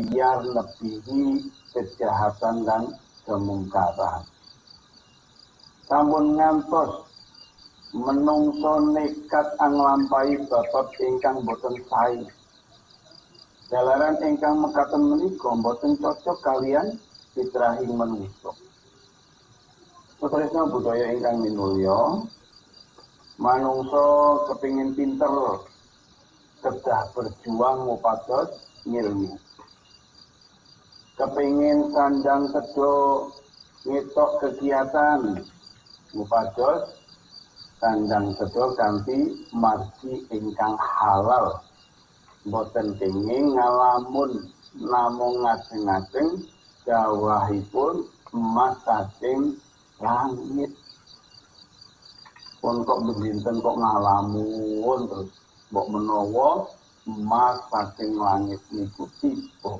biar nebihi kejahatan dan kemungkaran. Sampun ngantos menungso nekat anglampahi babat ingkang boten sae. Jalaran ingkang mekaten menika boten cocok kalian fitrahing manungsa. Putresna budaya ingkang minulya, manungsa kepingin pinter, kedah berjuang ngupados ngilmu. Kepingin sandang tedo ngetok kegiatan ngupados sandang tedo kanthi margi ingkang halal. Boten kenging ngalamun namung ngajeng-ajeng jawahipun emas saking langit. Pun kok bebinten kok ngalamun terus mbok menawa emas saking langit niku tiba.